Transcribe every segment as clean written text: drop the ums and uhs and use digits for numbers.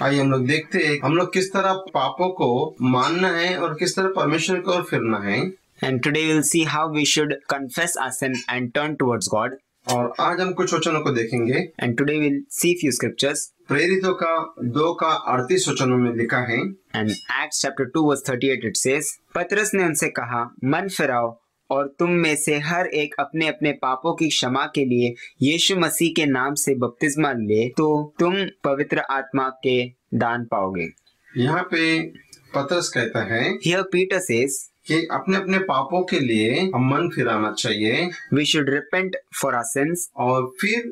आइए हम लोग देखते हैं हम लोग किस तरह पापों को मानना है और किस तरह परमेश्वर की ओर फिरना है। And today we'll see how we should confess our sin and turn towards God. और आज हम कुछ वचनों को देखेंगे। And today we'll see few scriptures. प्रेरितों का 2:38 वचनों में लिखा है। And Acts chapter 2 verse 38 it says, पतरस ने उनसे कहा, मन फिराओ और तुम में से हर एक अपने अपने पापों की क्षमा के लिए यीशु मसीह के नाम से बपतिस्मा ले, तो तुम पवित्र आत्मा के दान पाओगे। यहाँ पे पतरस कहता है Here Peter says कि अपने अपने पापों के लिए हम मन फिराना चाहिए we should repent for our sins और फिर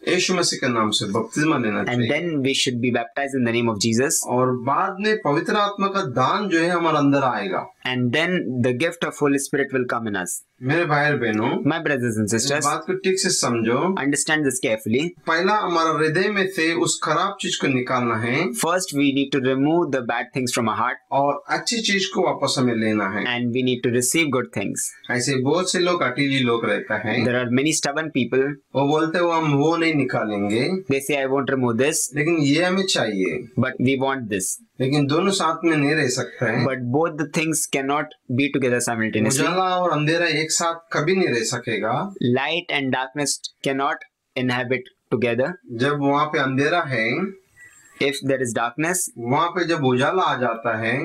यीशु मसीह के नाम से बपतिस्मा लेना and चाहिए then we should be baptized in the name of Jesus. और बाद में पवित्र आत्मा का दान जो है हमारे अंदर आएगा। And then the gift of Holy Spirit will come in us. मेरे भाई और बहनों, My brothers and इस sisters, बात को ठीक से समझो। understand this carefully. पहला हमारा हृदय में से उस खराब चीज को निकालना है First, we need to remove the bad things from our heart और अच्छी चीज को वापस हमें लेना है। and we need to receive good things. ऐसे बहुत से लोग अटीली लोग रहता है, There are many stubborn people. वो बोलते हैं हम वो नहीं निकालेंगे, They say, I won't remove this, लेकिन ये हमें चाहिए, but we want this. लेकिन दोनों साथ में नहीं रह सकते हैं। But both the things cannot be together simultaneously. उजाला और अंधेरा एक साथ कभी नहीं रह सकेगा। Light and darkness cannot inhabit together. जब वहाँ पे अंधेरा है, If there is darkness, वहाँ पे जब उजाला आ जाता है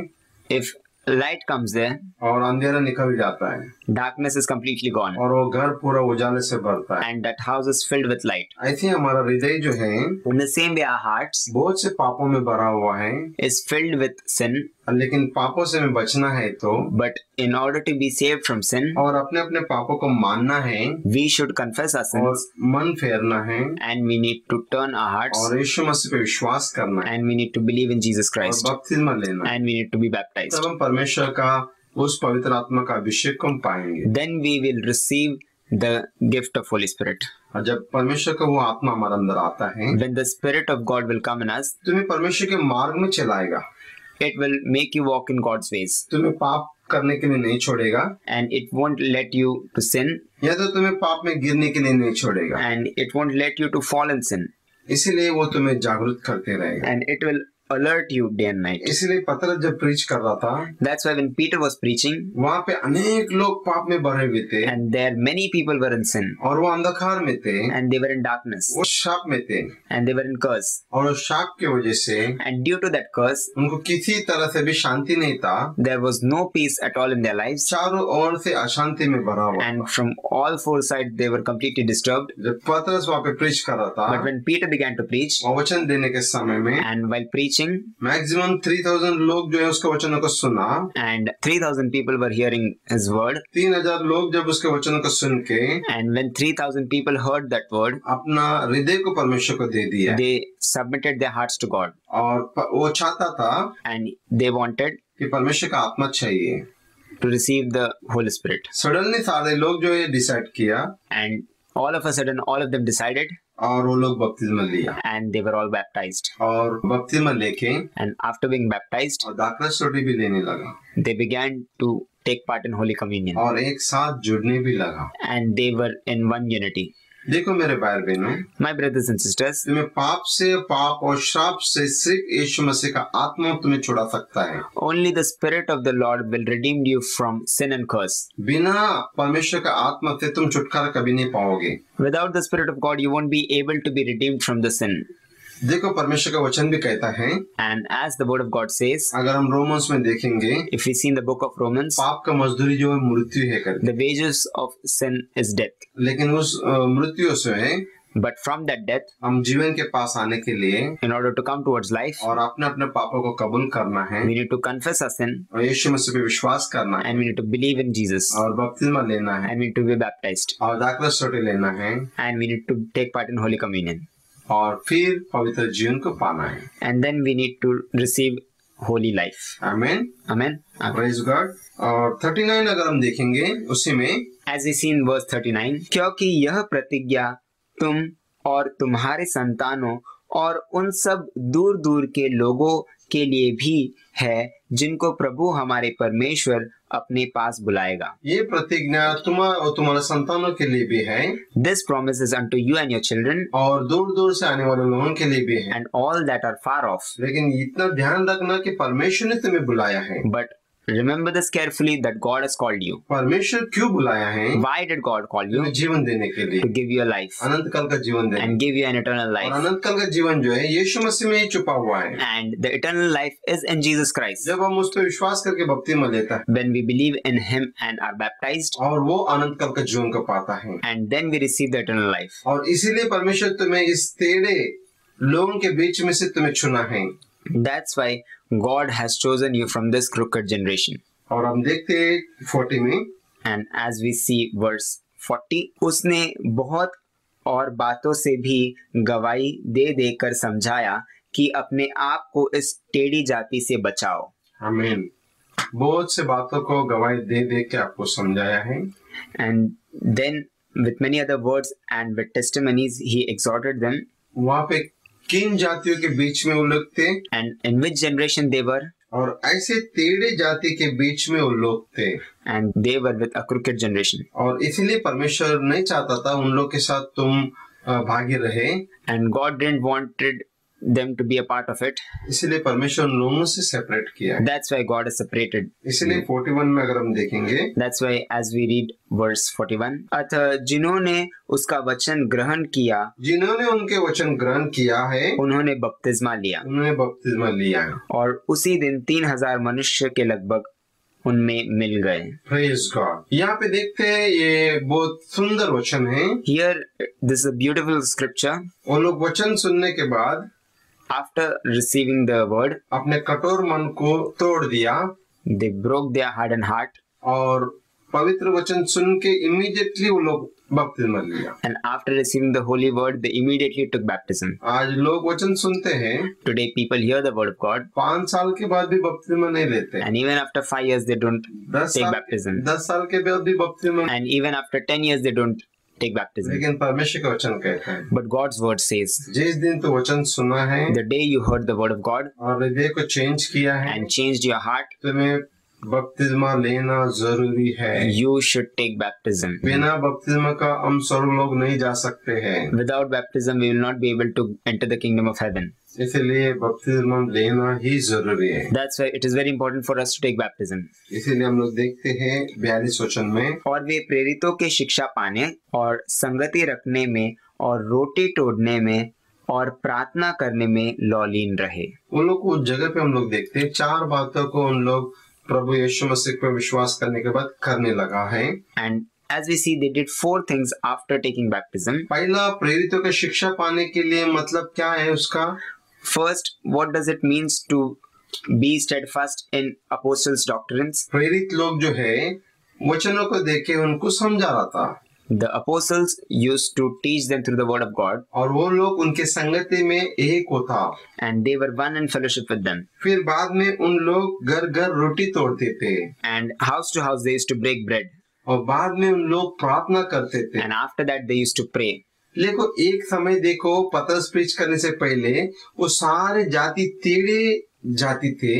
if light comes there, और अंधेरा निकल जाता है darkness is completely gone. और वो घर पूरा उजाले से भरता है। And that house is filled with light. ऐसे ही हमारा हृदय जो है In the same way, our hearts बहुत से पापों में भरा हुआ है, is filled with sin. लेकिन पापों से हमें बचना है तो But in order to be saved from sin, और अपने अपने पापों को मानना है we should confess our और sins मन फेरना है and we need to turn our hearts और यीशु मसीह पे विश्वास करना है and we need to believe in Jesus और Christ बपतिस्मा लेना है। and we need to be baptized. तब हम परमेश्वर का उस पवित्र आत्मा का अभिषेक को हम पाएंगे। Then we will receive the gift of Holy Spirit. और जब परमेश्वर का वो आत्मा हमारे अंदर आता है, When the Spirit of God will come in us, तुम्हें परमेश्वर के मार्ग में चलाएगा, it will make you walk in God's ways तुम्हें पाप करने के लिए नहीं छोड़ेगा and it won't let you to sin या तो तुम्हें पाप में गिरने के लिए नहीं छोड़ेगा। and it won't let you to fall in sin इसीलिए वो तुम्हें जागरूक करते रहेगा। and it will alert you day and night. इसलिए पतरस जब प्रीच कर रहा था, That's why when Peter was preaching वहाँ पे अनेक लोग पाप में भरे हुए थे and there many people were in sin और वो अंधकार में थे, and they were in darkness वो शाप में थे and they were in curse और उस शाप की वजह से and due to that curse उनको किसी तरह से भी शांति नहीं था, there was no peace at all in their lives चारों ओर से अशांति में भरा हुआ। and from all four sides they were completely disturbed. जब पतरस वहाँ पे प्रीच कर रहा था But when Peter began to preach और वचन देने के समय में and while preaching मैक्सिमम 3000 लोग जो है उसके वचनों को सुना, and 3,000 people were hearing his word 3000 लोग जब उसके वचनों को सुन के and when 3,000 people heard that word अपना हृदय को परमेश्वर को दे दिया they submitted their hearts to God और वो चाहता था and they wanted कि परमेश्वर का आत्मा चाहिए। to receive the Holy Spirit suddenly सारे लोग जो है डिसाइड किया and all of a sudden all of them decided और वो लोग बपतिस्मा लिया and they were all baptized और बपतिस्मा लेके and after being baptized और दाखरस रोटी भी लेने लगा they began to take part in Holy Communion और एक साथ जुड़ने भी लगा। and they were in one unity. देखो मेरे भाई बहनों, My brothers and sisters, तुम्हें पाप और श्राप से सिर्फ यीशु मसीह का आत्मा तुम्हें छुड़ा सकता है। only the Spirit of the Lord will redeem you from sin and curse. बिना परमेश्वर का आत्मा से तुम छुटकारा कभी नहीं पाओगे। Without the Spirit of God, you won't be able to be redeemed from the sin. देखो परमेश्वर का वचन भी कहता है, And as the Word of God says, अगर हम रोमन्स में देखेंगे, if we see in the book of Romans, पाप का मजदूरी जो है मृत्यु है करके, the wages of sin is death. लेकिन उस मृत्यु से But from that death, हम जीवन के पास आने के लिए in order to come towards life, और अपने अपने पापों को कबूल करना है we need to confess our sin और यीशु मसीह पे विश्वास करना है and we need to believe in Jesus और बपतिस्मा लेना है and we need to be baptized और दाखरस रोटी लेना है and we need to take part in Holy Communion और फिर पवित्र जीवन को पाना है। and then we need to receive holy life. आमीन, Amen. Amen. Praise God. और 39 अगर हम देखेंगे उसी में, As we see in verse 39, क्योंकि यह प्रतिज्ञा तुम और तुम्हारे संतानों और उन सब दूर दूर के लोगों के लिए भी है जिनको प्रभु हमारे परमेश्वर अपने पास बुलाएगा। ये प्रतिज्ञा तुम्हारा और तुम्हारे संतानों के लिए भी है This promise is unto you and your children और दूर दूर से आने वाले लोगों के लिए भी है। and all that are far off. लेकिन इतना ध्यान रखना कि परमेश्वर ने तुम्हें बुलाया है। But remember this carefully that God has called you. परमेश्वर क्यों बुलाया है? Why did God call you? तुम्हें जीवन देने के लिए, To give you a life अनंत काल का जीवन देने, and give you an eternal और life. अनंत काल का जीवन जो है यीशु मसीह में ही छुपा हुआ है। And the eternal life is in Jesus Christ. जब हम उस पर विश्वास करके बपतिस्मा लेता है When we believe in Him and are baptized, और वो अनंत काल का जीवन को पाता है, and then we receive the eternal life. और इसीलिए परमेश्वर तुम्हें इस टेढ़े लोगों के बीच में से तुम्हें चुना है। That's why God has chosen you from this crooked generation. और हम देखते हैं 40 में, And as we see verse 40, उसने बहुत और बातों से भी गवाही दे देकर समझाया कि अपने आप को इस टेढ़ी जाति से बचाओ। आमीन। बहुत से बातों को गवाही दे दे के आपको समझाया है। And then with many other words and with testimonies he exhorted them. वहाँ पे किन जातियों के बीच में वो लोग थे And in which generation they were, और ऐसे टेढ़े जाति के बीच में वो लोग थे, and they were with a crooked generation. और इसलिए परमेश्वर नहीं चाहता था उन लोग के साथ तुम भागी रहे, And God didn't wanted them to be a part of it. इसलिए परमेश्वर उन लोगों से सेपरेट किया है। That's why God has separated. इसलिए 41 में अगर हम देखेंगे, That's why as we read verse 41, अतः जिन्होंने उसका वचन ग्रहण किया जिन्होंने उनके वचन ग्रहण किया है उन्होंने बपतिस्मा लिया, उन्होंने बपतिस्मा लिया है। और उसी दिन 3000 मनुष्य के लगभग उनमें मिल गए। Praise God। यहाँ पे देखते हैं ये बहुत सुंदर वचन है। Here this is a beautiful scripture. वो लोग वचन सुनने के बाद After receiving the word, अपने कठोर मन को तोड़ दिया they broke their hardened heart, और पवित्र वचन सुन के इमीडिएटली वो लोग बपतिस्मा लिया। and after receiving the holy word they immediately took baptism. आज लोग वचन सुनते हैं, Today people hear the word of God, 5 साल के बाद भी बपतिस्मा नहीं लेते, and even after 5 years they don't 10 take साल baptism, 10 साल के बाद भी बपतिस्मा, and even after 10 years they don't take baptism. लेकिन परमेश्वर का वचन कहता है But God's word says, जिस दिन तो वचन सुना है the day you heard the word of God और हृदय को चेंज किया है, and changed your heart, तुम्हें बपतिस्मा लेना जरूरी है। you should take baptism. बिना बपतिस्मा का हम सर्व लोग नहीं जा सकते हैं, Without baptism we will not be able to enter the kingdom of heaven. इसलिए बपतिस्मा लेना ही जरूरी है। That's why it is very important for us to take baptism. इसीलिए हम लोग देखते हैं 42 वचन में, और वे प्रेरितों के शिक्षा पाने और संगति रखने में और रोटी तोड़ने में और प्रार्थना करने में लौलीन रहे। उन लोग को उस जगह पे हम लोग देखते हैं 4 बातों को उन लोग प्रभु यीशु मसीह पर विश्वास करने के बाद करने लगा है। And as we see, they did 4 things after taking baptism. पहला, प्रेरितों की शिक्षा पाने के लिए मतलब क्या है उसका? First, what does it means to be steadfast in apostles' doctrines? प्रेरित लोग जो है वचनों को देख के उनको समझा रहा था, The apostles used to teach them through the word of God, और वो लोग उनके संगति में एक होता। and they were one in fellowship with them. फिर बाद में उन लोग घर घर रोटी तोड़ते थे, And house to house they used to break bread. और बाद में उन लोग प्रार्थना करते थे। And after that they used to pray. देखो, एक समय देखो पतरस प्रीच करने से पहले वो सारे जाति टेढ़े जाति थे,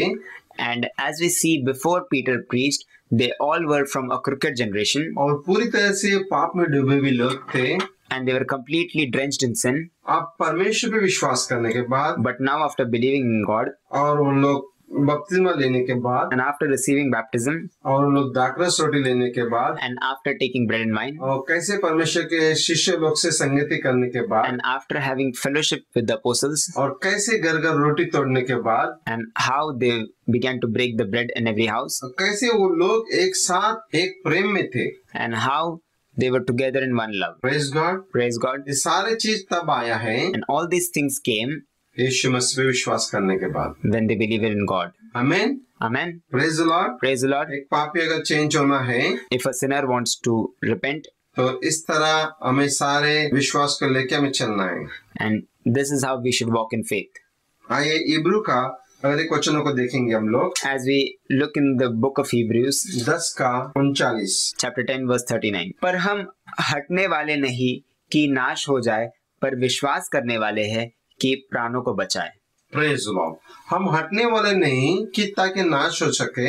And as we see, before Peter preached, they all were from a crooked generation, और पूरी तरह से पाप में डूबे हुए लोग थे। and they were completely drenched in sin. अब परमेश्वर पे विश्वास करने के बाद But now after believing in God और उन लोग बपतिस्मा लेने के बाद and after receiving baptism और उन लोग दाखरस रोटी लेने के बाद and after taking bread and wine और कैसे परमेश्वर के शिष्य लोग से संगति करने के बाद and after having fellowship with the apostles और कैसे घर घर रोटी तोड़ने के बाद and how they began to break the bread in every house और कैसे वो लोग एक साथ एक प्रेम में थे। and how they were together in one love. Praise God. Praise God. ये सारे चीज तब आया है And all these things came यीशु मसीह पे विश्वास करने के बाद। when they believed in God. आमीन। Amen. Praise the Lord. Praise the Lord. एक पापी अगर चेंज होना है If a sinner wants to repent, तो इस तरह हमें सारे विश्वास को लेके हमें चलना है। and this is how we should walk in faith. आइए इब्रू का अगर एक वचनों को देखेंगे हम लोग, As we look in the book of Hebrews, 10 का 39। chapter 10 verse 39. पर हम हटने वाले नहीं कि नाश हो जाए, पर विश्वास करने वाले हैं कि प्राणों को बचाए. Praise Lord. हम हटने वाले नहीं कि ताकि नाश हो सके,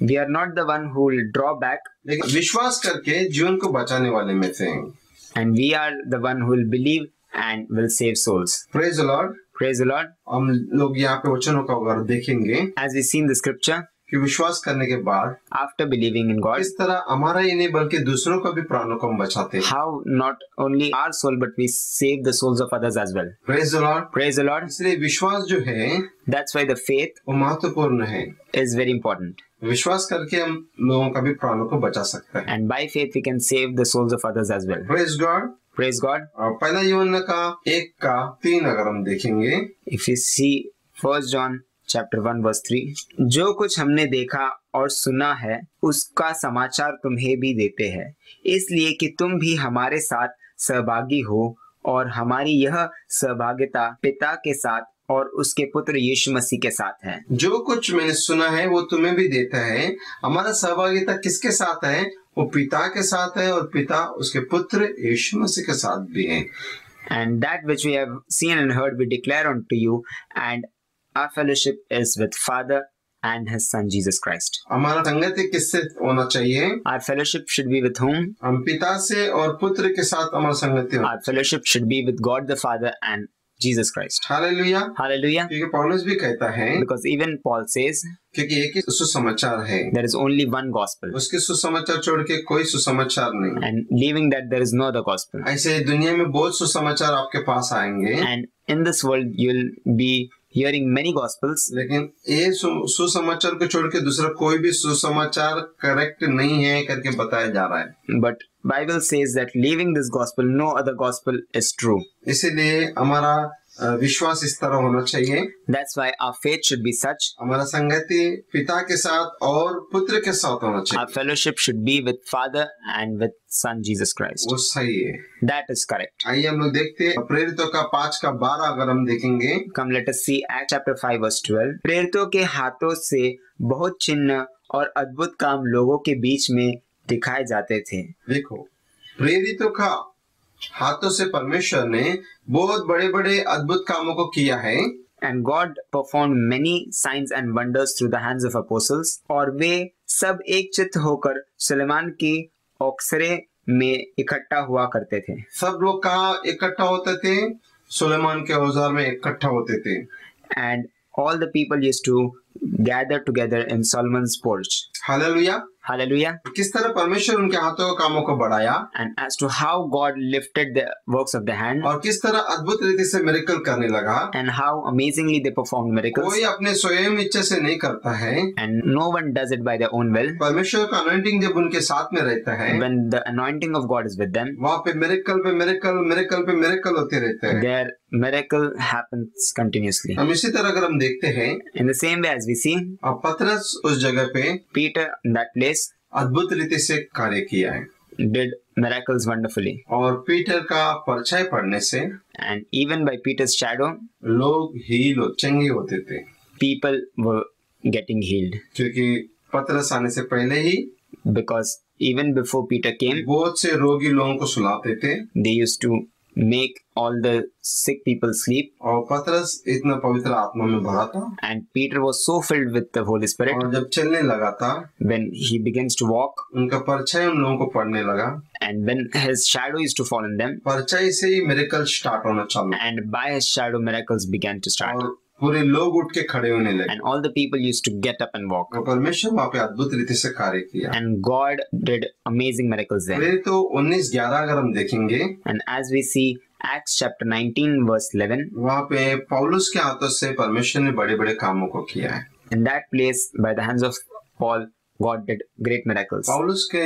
We are not the one who will draw back, लेकिन विश्वास करके जीवन को बचाने वाले में से हैं। and we are the one who will believe and will save souls. Praise the Lord. Praise the Lord. हम लोग यहाँ पे वचनों का अगर देखेंगे As we see in the scripture, कि विश्वास करने के बाद after believing in God, इस तरह हमारा ही नहीं बल्कि दूसरों का भी प्राणों को हम बचाते हैं। how not only our soul but we save the souls of others as well. Praise the Lord. Praise the Lord. इसलिए विश्वास जो है That's why the faith वो महत्वपूर्ण है। is very important. विश्वास करके हम लोगों का भी प्राणों को बचा सकते हैं। And by faith we can save the souls of others as well. Praise God. Praise God. और पहला यूहन्ना का 1:3 अगर हम देखेंगे, If you see 1 John chapter 1 verse 3, जो कुछ हमने देखा और सुना है उसका समाचार तुम्हें भी देते हैं, इसलिए कि तुम भी हमारे साथ सहभागी हो, और हमारी यह सहभागिता पिता के साथ और उसके पुत्र यीशु मसीह के साथ है। जो कुछ मैंने सुना है वो तुम्हें भी देता है। हमारा सहभागिता किसके साथ है? वो पिता के साथ है, और पिता उसके पुत्र यीशु मसीह के साथ भी है। And that which we have seen and heard we declare unto you, and our fellowship is with Father and His Son Jesus Christ. हमारा संगति किससे होना चाहिए? Our fellowship should be with whom? हम पिता से और पुत्र के साथ हमारा संगति हो। Our fellowship should be with God the Father and Jesus Christ. Hallelujah. Hallelujah. क्योंकि पौलुस भी कहता है, Because even Paul says क्योंकि एक ही सुसमाचार है, there is only one gospel, उसके सुसमाचार छोड़ के कोई सुसमाचार नहीं। and leaving that there is no other gospel. ऐसे दुनिया में बहुत सुसमाचार आपके पास आएंगे, And in this world you'll be hearing many gospels, लेकिन ये सुसमाचार को छोड़ के दूसरा कोई भी सुसमाचार करेक्ट नहीं है करके बताया जा रहा है। but Bible says that leaving this gospel, no other gospel is true. इसीलिए हमारा विश्वास इस तरह होना चाहिए। That's why our faith should be such. हमारा संगति पिता के साथ और पुत्र के साथ होना Our चाहिए। fellowship should be with Father and with Son Jesus Christ. वो सही है। That is correct. आइए हम लोग देखते हैं प्रेरितों का 5:12 अगर हम देखेंगे, Come, let us see Acts chapter 5 verse 12. प्रेरितों के हाथों से बहुत चिन्ह और अद्भुत काम लोगों के बीच में दिखाए जाते थे। देखो प्रेरितों का हाथों से परमेश्वर ने बहुत बड़े बड़े अद्भुत कामों को किया है। And God performed many signs and wonders through the hands of apostles. और वे सब एक चित्त होकर सुलेमान की ओक्सरे में इकट्ठा हुआ करते थे। सब लोग कहाँ इकट्ठा होते थे? सुलेमान के औजार में इकट्ठा होते थे। And all the people used to gather together in Solomon's porch. Hallelujah. Hallelujah. किस तरह परमेश्वर उनके हाथों के कामों को बढ़ाया, And as to how God lifted the works of the hand, और किस तरह अद्भुत रीति से मिरेकल करने लगा। and how amazingly they performed miracles, कोई अपने स्वयं इच्छा से नहीं करता है। and no one does it by their own will. परमेश्वर का अनॉइंटिंग जब उनके साथ में रहता है, When the anointing of God is with them, वहाँ पे मिरेकल पे मिरेकल, मिरेकल पे मिरेकल होते रहते हैं। their miracle happens continuously. हम इसी तरह अगर हम देखते हैं, In the same way as we see, अब पतरस उस जगह पे Peter in that place अद्भुत रीति से कार्य किया है, did miracles wonderfully. और पीटर का परछाई पड़ने से And even by Peter's shadow, लोग हील चंगे होते थे, people were getting healed. क्योंकि पतरस आने से पहले ही Because even before Peter came, बहुत से रोगी लोगों को सुलाते थे, they used to make all the sick people sleep. और पतरस इतना पवित्र आत्मा में भरा था, And Peter was so filled with the Holy Spirit, और जब चलने लगा था, when he begins to walk, उनका परछाई उन लोगों को पड़ने लगा, and when his shadow used to fall on them, परछाई से ही मिरेकल स्टार्ट होना चालू, and by his shadow miracles began to start. और पूरे लोग उठ के खड़े होने लगे, And all the people used to get up and walk. और परमेश्वर वहाँ पे अद्भुत रीति से कार्य किया। And God did amazing miracles there. फिर तो 19:11 अगर हम देखेंगे, And as we see Acts chapter 19 verse 11, वहाँ पे पौलुस के हाथों से परमेश्वर ने बड़े बड़े कामों को किया है। in that place by the hands of Paul, God did great miracles. पौलुस के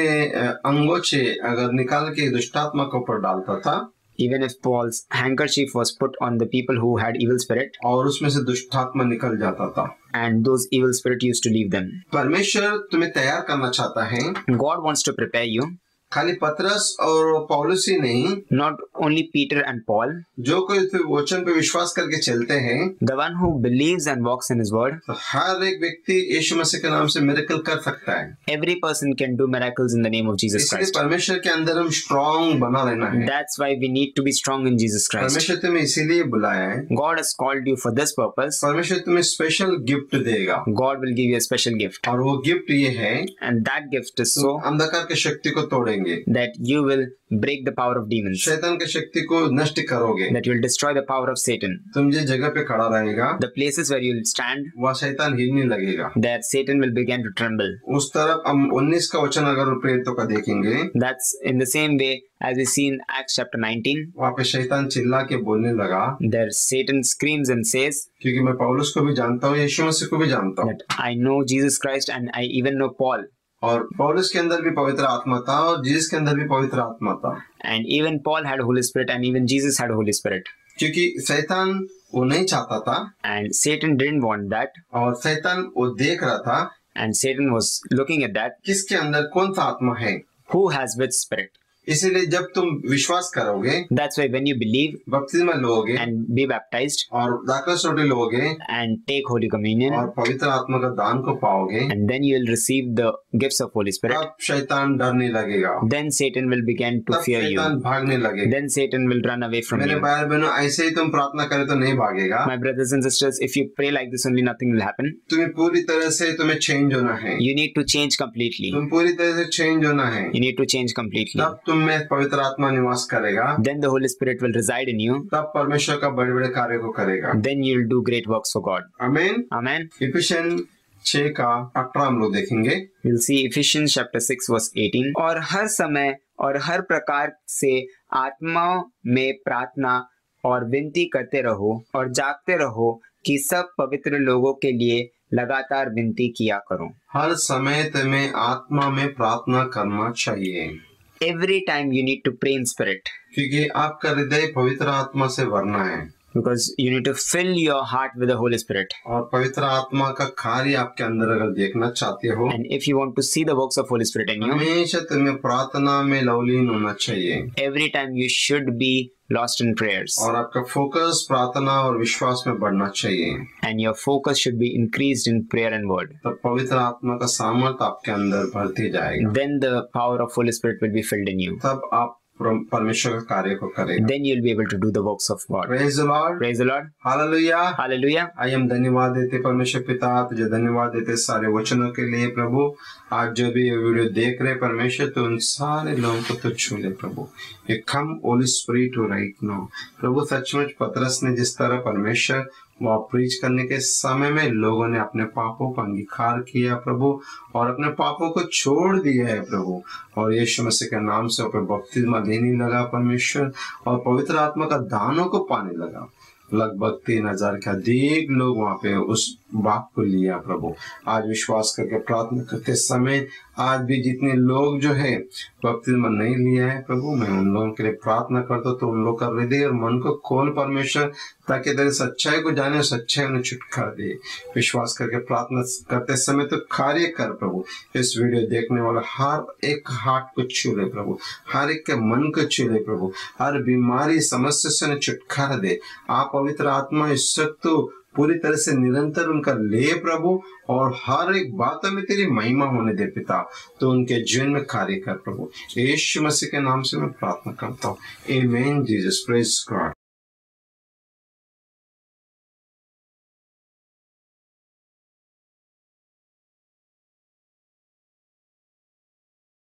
अंगोछे अगर निकाल के दुष्टात्मा के ऊपर डालता था, Even if Paul's handkerchief was put on the people who had evil spirit, और उसमें से दुष्टात्मा निकल जाता था। and those evil spirit used to leave them. परमेश्वर तुम्हें तैयार करना चाहता है, God wants to prepare you खाली पतरस और पौलुस ही नहीं, not only Peter and Paul, जो कोई इस वचन पे विश्वास करके चलते हैं, the one who believes and walks in his word, तो हर एक व्यक्ति यीशु मसीह के नाम से मिरेकल कर सकता है। every person can do miracles in the name of Jesus इसलिए Christ. परमेश्वर के अंदर हम स्ट्रांग बना रहना है। That's why we need to be strong in Jesus Christ. परमेश्वर तुम्हें इसीलिए बुलाया है। God has called you for this purpose. परमेश्वर तुम्हें स्पेशल गिफ्ट देगा, God will give you a special gift, और वो गिफ्ट ये है, and that gift is so अंधकार की शक्ति को तोड़ेंगे, that you will break the power of demons, शैतान की शक्ति को नष्ट करोगे। that you will destroy the power of Satan. तुम जिस जगह पे खड़ा रहेगा, The places where you will stand, वह शैतान हिलने लगेगा। there Satan will begin to tremble. उस तरफ हम 19 का वचन अगर प्रेरितों का देखेंगे, That's in the same way as we see in Acts chapter 19. वहाँ पे शैतान चिल्ला के बोलने लगा, There Satan screams and says क्योंकि मैं पौलुस को भी जानता हूँ, यीशु मसीह को भी जानता हूँ, that I know Jesus Christ and I even know Paul. और पौलुस के अंदर भी पवित्र आत्मा था और जीसस के अंदर भी पवित्र आत्मा था, And even Paul had Holy Spirit and even Jesus had Holy Spirit. क्योंकि शैतान वो नहीं चाहता था, And Satan didn't want that. और शैतान वो देख रहा था And Satan was looking at that. किसके अंदर कौन सा आत्मा है। Who has which spirit? इसीलिए जब तुम विश्वास करोगे, That's why when you believe बपतिस्मा लोगे and be baptized और दाखरस रोटी लोगे and take Holy Communion, और पवित्र आत्मा का दान को पाओगे, and then you will receive the gifts of Holy Spirit, तब शैतान डरने लगेगा, then Satan will begin to तब fear you. शैतान भागने लगेगा। Then Satan will run away from मेरे you. भाई बहनों, ऐसे ही तुम प्रार्थना करे तो नहीं भागेगा। My brothers and sisters, if you pray like this only, nothing will happen. तुम्हें पूरी तरह से तुम्हें चेंज होना है, You need to change completely. तुम पूरी तरह से चेंज होना है, You need to change completely. तब तुम में पवित्र आत्मा निवास करेगा, Then the Holy Spirit will reside in you. तब परमेश्वर का बड़े बड़े कार्य को करेगा। Then you will do great works for God. आमीन। Amen. इफिसियन 6 का 18 हम लोग देखेंगे। We'll see Ephesians chapter 6 verse 18. और हर समय और हर प्रकार से आत्माओं में प्रार्थना और विनती करते रहो और जागते रहो कि सब पवित्र लोगों के लिए लगातार विनती किया करो। हर समय तुम्हें आत्मा में प्रार्थना करना चाहिए, Every time you need to pray in spirit, क्योंकि आपका हृदय पवित्र आत्मा से भरना है, because you need to fill your heart with the Holy Spirit. और पवित्र आत्मा का कार्य आपके अंदर अगर देखना चाहते हो, And if you want to see the works of Holy Spirit in you, हमेशा तुम्हें प्रार्थना में लवलीन होना चाहिए, every time you should be lost in prayers. और आपका फोकस प्रार्थना और विश्वास में बढ़ना चाहिए। And your focus should be increased in prayer and word. तब पवित्र आत्मा का सामर्थ आपके अंदर बढ़ते जाएगा, Then the power of Holy Spirit will be filled in you. तब आप परमेश्वर का कार्य को करेगा। Then you'll be able to do the works of God. Praise the Lord, Praise the Lord. Hallelujah. Hallelujah. आइए हम धन्यवाद देते परमेश्वर पिता, तुझे धन्यवाद देते सारे वचनों के लिए प्रभु। आज जो भी ये वीडियो देख रहे परमेश्वर, तो उन सारे लोगों को तो छू ले प्रभु। ये कम होली स्पिरिट हो राइट नाउ प्रभु। सचमुच पतरस ने जिस तरह परमेश्वर वह प्रीच करने के समय में लोगों ने अपने पापों का अंगीकार किया प्रभु, और अपने पापों को छोड़ दिया है प्रभु, और यीशु मसीह के नाम से ऊपर बपतिस्मा देने लगा परमेश्वर, और पवित्र आत्मा का दानों को पाने लगा। लगभग 3000 के अधिक लोग वहां पे उस बात को लिया प्रभु। आज विश्वास करके प्रार्थना करते समय आज भी जितने लोग जो है बपतिस्मा नहीं लिया है प्रभु, मैं उन लोगों के लिए प्रार्थना करता हूँ, तो उन लोग का हृदय और मन को खोल परमेश्वर, ताकि तेरे सच्चाई को जाने और सच्चाई उन्हें छुटकारा दे। विश्वास करके प्रार्थना करते समय तो कार्य कर प्रभु। इस वीडियो देखने वाला हर एक हार्ट को छू ले प्रभु, हर एक के मन को छू ले प्रभु, हर बीमारी समस्या से उन्हें छुटकारा दे। आप पवित्र आत्मा इस वक्त तो पूरी तरह से निरंतर उनका ले प्रभु, और हर एक बातों में तेरी महिमा होने दे पिता, तो उनके जीवन में कार्य कर प्रभु। यीशु मसीह के नाम से मैं प्रार्थना करता हूँ, आमीन। Jesus, praise God.